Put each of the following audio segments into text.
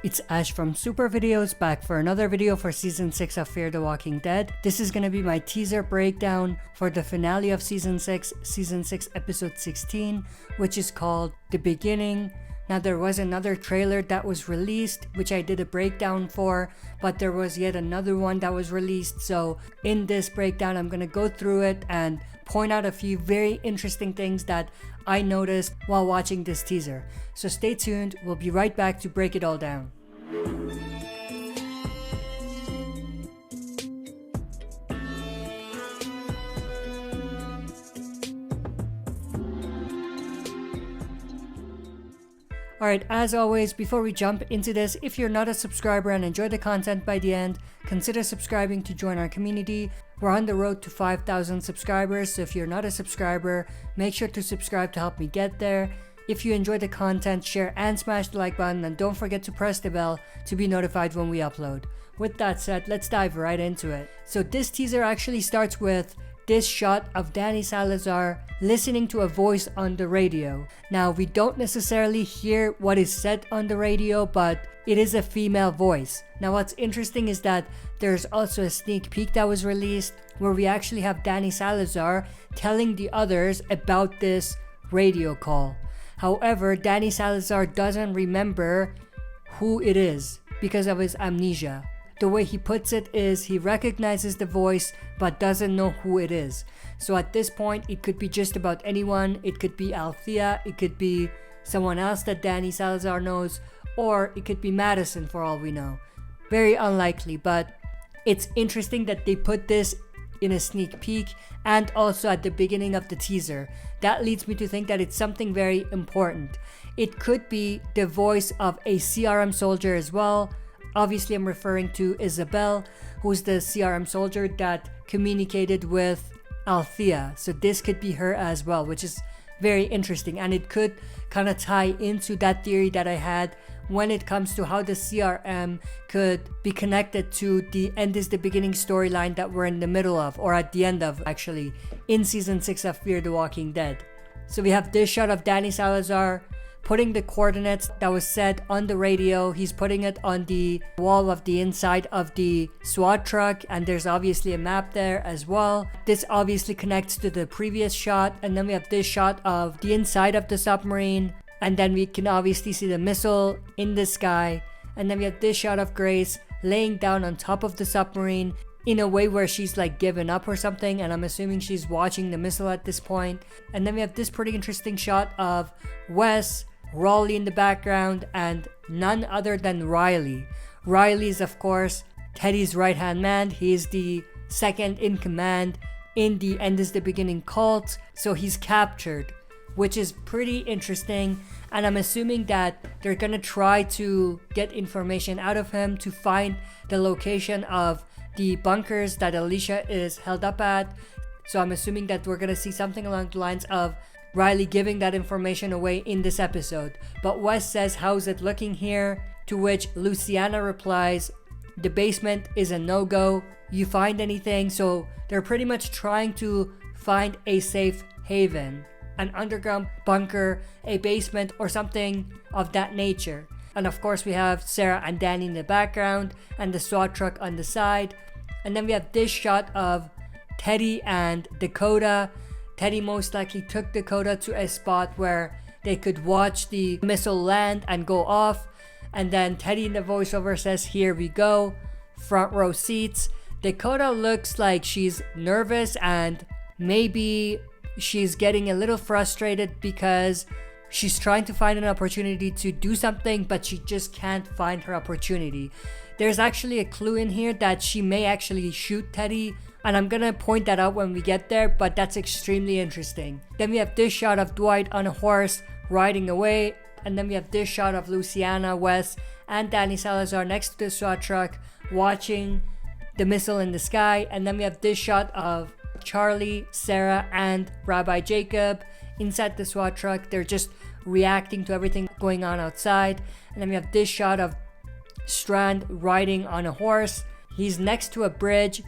It's Ash from Super Videos back for another video for Season 6 of Fear the Walking Dead. This is gonna be my teaser breakdown for the finale of Season 6 Episode 16, which is called The Beginning. Now there was another trailer that was released, which I did a breakdown for, but there was yet another one that was released. So in this breakdown, I'm gonna go through it and point out a few very interesting things that I noticed while watching this teaser. So stay tuned, we'll be right back to break it all down. Alright, as always, before we jump into this, if you're not a subscriber and enjoy the content by the end, consider subscribing to join our community. We're on the road to 5,000 subscribers, so if you're not a subscriber, make sure to subscribe to help me get there. If you enjoy the content, share and smash the like button, and don't forget to press the bell to be notified when we upload. With that said, let's dive right into it. So this teaser actually starts with this shot of Dani Salazar listening to a voice on the radio. Now, we don't necessarily hear what is said on the radio, but it is a female voice. Now, what's interesting is that there's also a sneak peek that was released where we actually have Dani Salazar telling the others about this radio call. However, Dani Salazar doesn't remember who it is because of his amnesia. The way he puts it is he recognizes the voice but doesn't know who it is. So at this point, it could be just about anyone. It could be Althea, it could be someone else that Dani Salazar knows, or it could be Madison for all we know. Very unlikely, but it's interesting that they put this in a sneak peek and also at the beginning of the teaser. That leads me to think that it's something very important. It could be the voice of a CRM soldier as well. Obviously, I'm referring to Isabel, who's the CRM soldier that communicated with Althea. So this could be her as well, which is very interesting. And it could kind of tie into that theory that I had when it comes to how the CRM could be connected to the End is the Beginning storyline that we're in the middle of, or at the end of, actually, in Season 6 of Fear the Walking Dead. So we have this shot of Dani Salazar putting the coordinates that was said on the radio. He's putting it on the wall of the inside of the SWAT truck, and there's obviously a map there as well. This obviously connects to the previous shot, and then we have this shot of the inside of the submarine, and then we can obviously see the missile in the sky, and then we have this shot of Grace laying down on top of the submarine in a way where she's like given up or something, and I'm assuming she's watching the missile at this point. And then we have this pretty interesting shot of Wes, Raleigh in the background, and none other than Riley. Riley is, of course, Teddy's right-hand man. He is the second in command in the End is the Beginning cult, so he's captured, which is pretty interesting. And I'm assuming that they're gonna try to get information out of him to find the location of the bunkers that Alicia is held up at. So I'm assuming that we're gonna see something along the lines of Riley giving that information away in this episode. But Wes says, "How's it looking here?" To which Luciana replies, "The basement is a no-go. You find anything?" So they're pretty much trying to find a safe haven, an underground bunker, a basement, or something of that nature. And of course we have Sarah and Dani in the background and the SWAT truck on the side. And then we have this shot of Teddy and Dakota. Teddy most likely took Dakota to a spot where they could watch the missile land and go off. And then Teddy in the voiceover says, "Here we go, front row seats." Dakota looks like she's nervous and maybe she's getting a little frustrated because she's trying to find an opportunity to do something, but she just can't find her opportunity. There's actually a clue in here that she may actually shoot Teddy, and I'm gonna point that out when we get there, but that's extremely interesting. Then we have this shot of Dwight on a horse riding away, and then we have this shot of Luciana, Wes, and Dani Salazar next to the SWAT truck watching the missile in the sky. And then we have this shot of Charlie, Sarah, and Rabbi Jacob inside the SWAT truck. They're just reacting to everything going on outside. And then we have this shot of Strand riding on a horse. He's next to a bridge.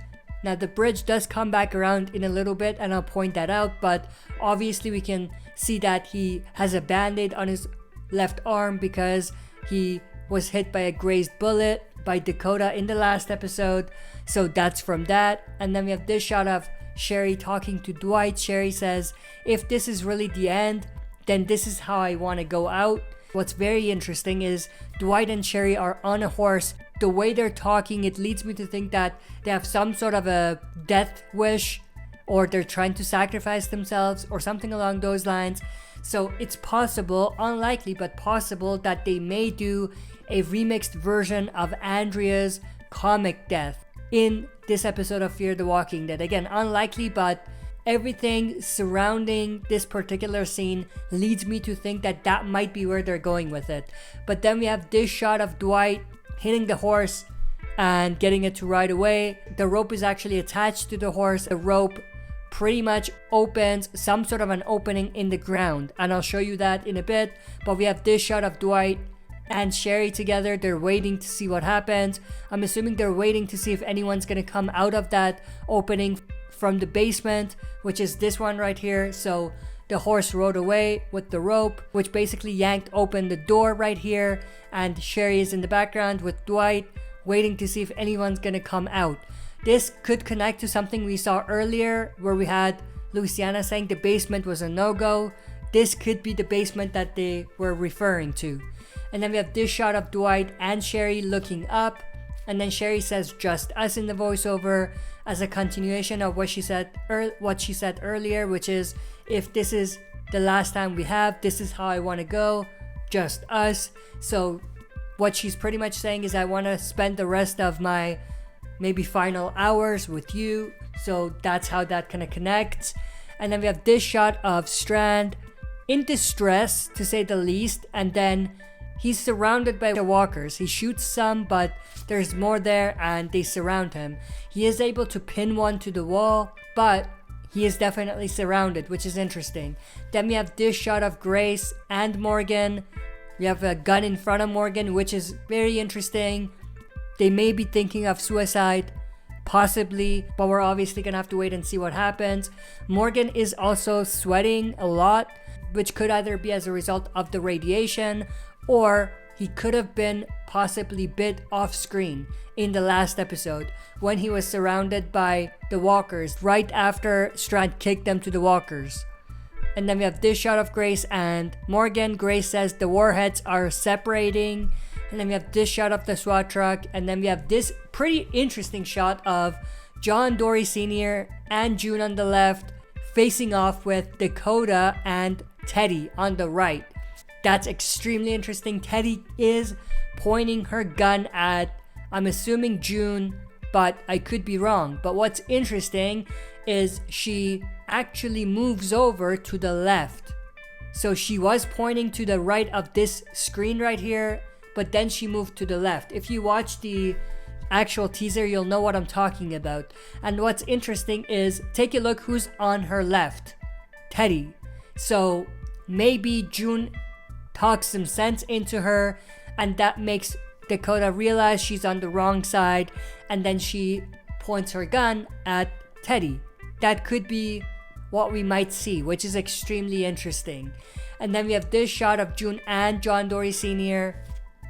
Now the bridge does come back around in a little bit, and I'll point that out, but obviously we can see that he has a band-aid on his left arm because he was hit by a grazed bullet by Dakota in the last episode, so that's from that. And then we have this shot of Sherry talking to Dwight. Sherry says, if this is really the end, then this is how I want to go out. What's very interesting is Dwight and Sherry are on a horse. The way they're talking, it leads me to think that they have some sort of a death wish, or they're trying to sacrifice themselves or something along those lines. So it's possible, unlikely but possible, that they may do a remixed version of Andrea's comic death in this episode of Fear the Walking Dead. Again, unlikely, but everything surrounding this particular scene leads me to think that that might be where they're going with it. But then we have this shot of Dwight hitting the horse and getting it to ride away. The rope is actually attached to the horse. The rope pretty much opens some sort of an opening in the ground, and I'll show you that in a bit. But we have this shot of Dwight and Sherry together. They're waiting to see what happens. I'm assuming they're waiting to see if anyone's gonna come out of that opening from the basement, which is this one right here. So the horse rode away with the rope, which basically yanked open the door right here, and Sherry is in the background with Dwight waiting to see if anyone's gonna come out. This could connect to something we saw earlier where we had Luciana saying the basement was a no-go. This could be the basement that they were referring to. And then we have this shot of Dwight and Sherry looking up, and then Sherry says just us in the voiceover as a continuation of what she said earlier, which is, if this is the last time we have, this is how I want to go, just us. So what she's pretty much saying is, I want to spend the rest of my maybe final hours with you. So that's how that kind of connects. And then we have this shot of Strand in distress, to say the least, and then he's surrounded by the walkers. He shoots some, but there's more there and they surround him. He is able to pin one to the wall, but he is definitely surrounded, which is interesting. Then we have this shot of Grace and Morgan. We have a gun in front of Morgan, which is very interesting. They may be thinking of suicide, possibly, but we're obviously gonna have to wait and see what happens. Morgan is also sweating a lot, which could either be as a result of the radiation, or he could have been possibly bit off screen in the last episode when he was surrounded by the walkers right after Strand kicked them to the walkers. And then we have this shot of Grace and Morgan. Grace says the warheads are separating. And then we have this shot of the SWAT truck. And then we have this pretty interesting shot of John Dory Sr. and June on the left facing off with Dakota and Teddy on the right. That's extremely interesting. Teddy is pointing her gun at, I'm assuming, June, but I could be wrong. But what's interesting is she actually moves over to the left. So she was pointing to the right of this screen right here, but then she moved to the left. If you watch the actual teaser, you'll know what I'm talking about. And what's interesting is, take a look who's on her left. Teddy. So maybe June talks some sense into her, and that makes Dakota realize she's on the wrong side, and then she points her gun at Teddy. That could be what we might see, which is extremely interesting. And then we have this shot of June and John Dory Sr.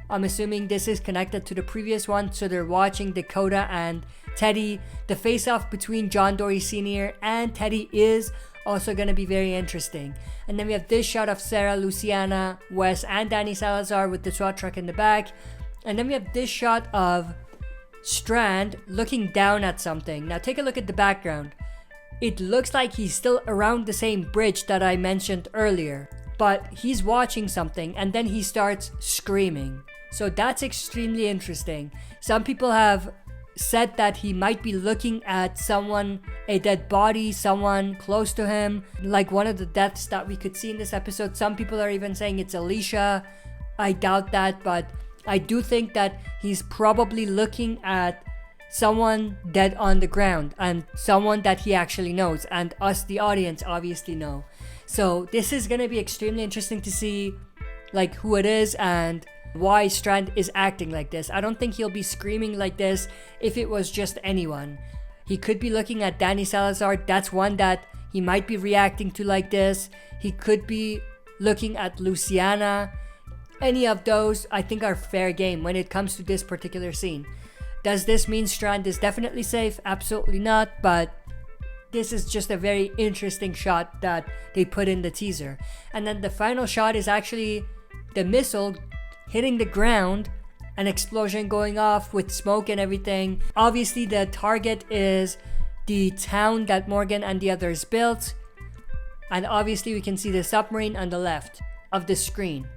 I'm assuming this is connected to the previous one, so they're watching Dakota and Teddy. The face-off between John Dory Sr. and Teddy is also going to be very interesting. And then we have this shot of Sarah, Luciana, Wes, and Danny Salazar with the SWAT truck in the back. And then we have this shot of Strand looking down at something. Now take a look at the background. It looks like he's still around the same bridge that I mentioned earlier, but he's watching something and then he starts screaming. So that's extremely interesting. Some people have said that he might be looking at someone, a dead body, someone close to him, like one of the deaths that we could see in this episode. Some people are even saying it's Alicia. I doubt that, but I do think that he's probably looking at someone dead on the ground, and someone that he actually knows, and us, the audience, obviously know. So this is gonna be extremely interesting to see like who it is and why Strand is acting like this. I don't think he'll be screaming like this if it was just anyone. He could be looking at Danny Salazar. That's one that he might be reacting to like this. He could be looking at Luciana. any of those I think are fair game when it comes to this particular scene. Does this mean Strand is definitely safe? Absolutely not, but this is just a very interesting shot that they put in the teaser. And then the final shot is actually the missile hitting the ground, an explosion going off with smoke and everything. Obviously the target is the town that Morgan and the others built, and obviously we can see the submarine on the left of the screen.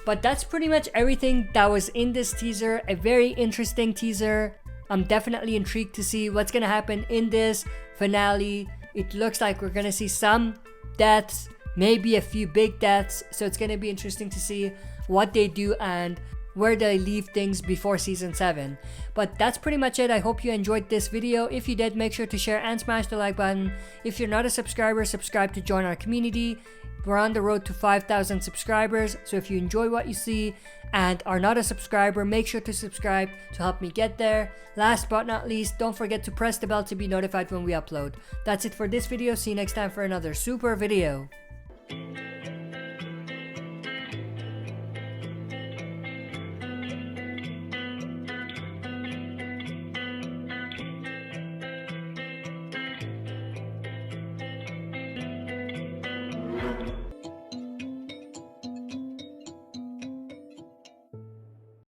But that's pretty much everything that was in this teaser. A very interesting teaser. I'm definitely intrigued to see what's gonna happen in this finale. It looks like we're gonna see some deaths, maybe a few big deaths, so it's gonna be interesting to see what they do and where they leave things before season 7. But that's pretty much it. I hope you enjoyed this video. If you did, make sure to share and smash the like button. If you're not a subscriber, subscribe to join our community. We're on the road to 5,000 subscribers, so if you enjoy what you see and are not a subscriber, make sure to subscribe to help me get there. Last but not least, don't forget to press the bell to be notified when we upload. That's it for this video. See you next time for another super video.